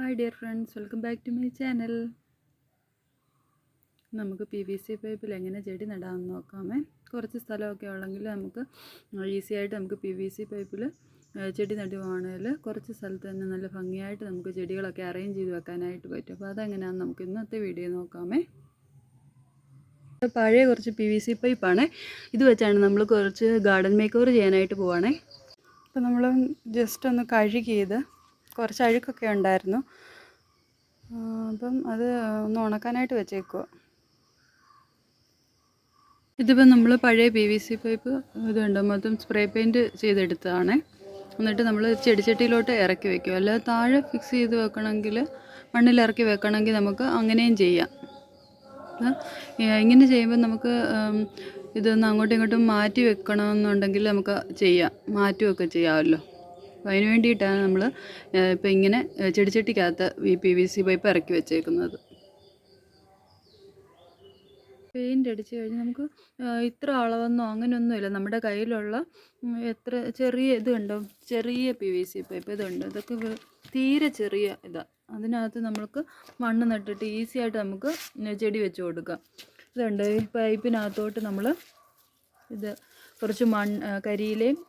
Hi dear friends, welcome back to my channel. നമുക്ക് PVC പൈപ്പിൽ എങ്ങനെ ചെടി നടാമെന്ന് നോക്കാമേ. കുറച്ച് സ്ഥലമൊക്കെ ഉള്ളെങ്കിൽ നമുക്ക് ഈസി ആയിട്ട് നമുക്ക് PVC പൈപ്പിൽ ചെടി നടുവാണെങ്കിൽ കുറച്ച് സ്ഥലത്ത് തന്നെ നല്ല ഭംഗിയായിട്ട് നമുക്ക് ചെടികളൊക്കെ അറേഞ്ച് ചെയ്ത് വെക്കാനായിട്ട് പറ്റും. അപ്പോൾ അതെങ്ങനെയാണെന്ന് നമുക്ക് ഇന്നത്തെ വീഡിയോ നോക്കാമേ. പഴയ കുറച്ച് PVC പൈപ്പാണ്, ഇത് വെച്ചാണ് നമ്മൾ കുറച്ച് ഗാർഡൻ മേക്ക് ഓവർ ചെയ്യാനായിട്ട് പോവുകയാണേ. അപ്പോൾ നമ്മൾ ജസ്റ്റ് ഒന്ന് കഴുകിയത് കുറച്ച് അഴുക്കൊക്കെ ഉണ്ടായിരുന്നു, അപ്പം അത് ഒന്ന് ഉണക്കാനായിട്ട് വെച്ചേക്കുക. ഇതിപ്പോൾ നമ്മൾ പഴയ PVC പൈപ്പ് ഇതുണ്ട്, മൊത്തം സ്പ്രേ പെയിൻറ്റ് ചെയ്തെടുത്തതാണ്. എന്നിട്ട് നമ്മൾ ചെടിച്ചട്ടിയിലോട്ട് ഇറക്കി വെക്കും. അല്ലാതെ താഴെ ഫിക്സ് ചെയ്ത് വെക്കണമെങ്കിൽ, മണ്ണിൽ ഇറക്കി വെക്കണമെങ്കിൽ നമുക്ക് അങ്ങനെയും ചെയ്യാം. ഇങ്ങനെ ചെയ്യുമ്പോൾ നമുക്ക് ഇതൊന്ന് അങ്ങോട്ടും ഇങ്ങോട്ടും മാറ്റി വെക്കണമെന്നുണ്ടെങ്കിൽ നമുക്ക് ചെയ്യാം, മാറ്റുമൊക്കെ ചെയ്യാമല്ലോ. അപ്പോൾ അതിന് വേണ്ടിയിട്ടാണ് നമ്മൾ ഇപ്പോൾ ഇങ്ങനെ ചെടിച്ചട്ടിക്കകത്ത് ഈ PVC പൈപ്പ് ഇറക്കി വെച്ചേക്കുന്നത്. പെയിൻ്റ് അടിച്ച് കഴിഞ്ഞ് നമുക്ക് ഇത്ര അളവെന്നോ അങ്ങനെയൊന്നുമില്ല. നമ്മുടെ കയ്യിലുള്ള എത്ര ചെറിയ ഇത് കണ്ടോ, ചെറിയ PVC പൈപ്പ് ഇതുണ്ട്, ഇതൊക്കെ തീരെ ചെറിയ ഇതാണ്. അതിനകത്ത് നമുക്ക് മണ്ണ് നട്ടിട്ട് ഈസി ആയിട്ട് നമുക്ക് ചെടി വെച്ച് കൊടുക്കാം. ഇതുണ്ട്, ഈ പൈപ്പിനകത്തോട്ട് നമ്മൾ ഇത് കുറച്ച് കരിയിലയും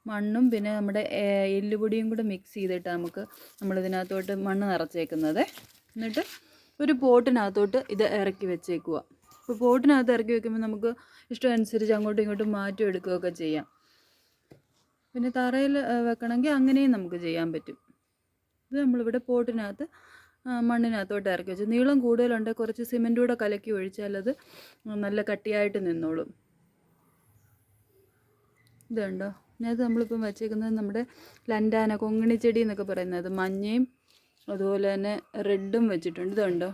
മണ്ണും പിന്നെ നമ്മുടെ എല്ലുപൊടിയും കൂടെ മിക്സ് ചെയ്തിട്ട് നമ്മളിതിനകത്തോട്ട് മണ്ണ് നിറച്ചേക്കുന്നത്. എന്നിട്ട് ഒരു പോട്ടിനകത്തോട്ട് ഇത് ഇറക്കി വെച്ചേക്കുക. അപ്പോൾ പോട്ടിനകത്ത് ഇറക്കി വെക്കുമ്പോൾ നമുക്ക് ഇഷ്ടമനുസരിച്ച് അങ്ങോട്ടും ഇങ്ങോട്ടും മാറ്റി എടുക്കുകയൊക്കെ ചെയ്യാം. പിന്നെ തറയിൽ വെക്കണമെങ്കിൽ അങ്ങനെയും നമുക്ക് ചെയ്യാൻ പറ്റും. ഇത് നമ്മളിവിടെ പോട്ടിനകത്ത് മണ്ണിനകത്തോട്ട് ഇറക്കി വെച്ചു. നീളം കൂടുതലുണ്ടെങ്കിൽ കുറച്ച് സിമെൻറ്റ് കൂടെ കലക്കി ഒഴിച്ചാൽ അത് നല്ല കട്ടിയായിട്ട് നിന്നോളും. ഇതുണ്ടോ, ഇതിനകത്ത് നമ്മളിപ്പം വെച്ചേക്കുന്നത് നമ്മുടെ ലൻഡാന കൊങ്ങിണിച്ചെടി എന്നൊക്കെ പറയുന്നത്, മഞ്ഞയും അതുപോലെ തന്നെ റെഡും വെച്ചിട്ടുണ്ട്. ഇതുണ്ടോ,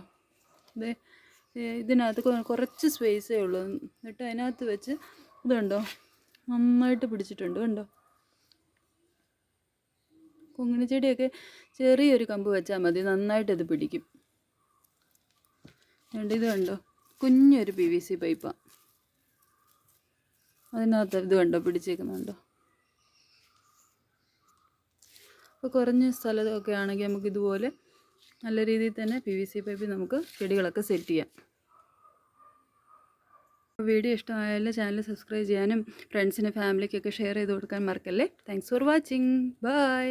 ഇതിനകത്ത് കുറച്ച് സ്പേസേ ഉള്ളൂ. എന്നിട്ട് അതിനകത്ത് വെച്ച് ഇതുണ്ടോ നന്നായിട്ട് പിടിച്ചിട്ടുണ്ട്. കണ്ടോ, കൊങ്ങിണിച്ചെടിയൊക്കെ ചെറിയൊരു കമ്പ് വെച്ചാൽ മതി, നന്നായിട്ടത് പിടിക്കും. ഇത് കണ്ടോ, കുഞ്ഞൊരു PVC പൈപ്പാണ്, അതിനകത്ത് ഇത് കണ്ടോ പിടിച്ചേക്കുന്നുണ്ടോ. അപ്പോൾ കുറഞ്ഞ സ്ഥലമൊക്കെ ആണെങ്കിൽ നമുക്ക് ഇതുപോലെ നല്ല രീതിയിൽ തന്നെ PVC പൈപ്പിൽ നമുക്ക് ചെടികളൊക്കെ സെറ്റ് ചെയ്യാം. വീഡിയോ ഇഷ്ടമായാലും ചാനൽ സബ്സ്ക്രൈബ് ചെയ്യാനും ഫ്രണ്ട്സിനും ഫാമിലിക്കൊക്കെ ഷെയർ ചെയ്ത് കൊടുക്കാൻ മറക്കല്ലേ. Thanks for watching. ബൈ.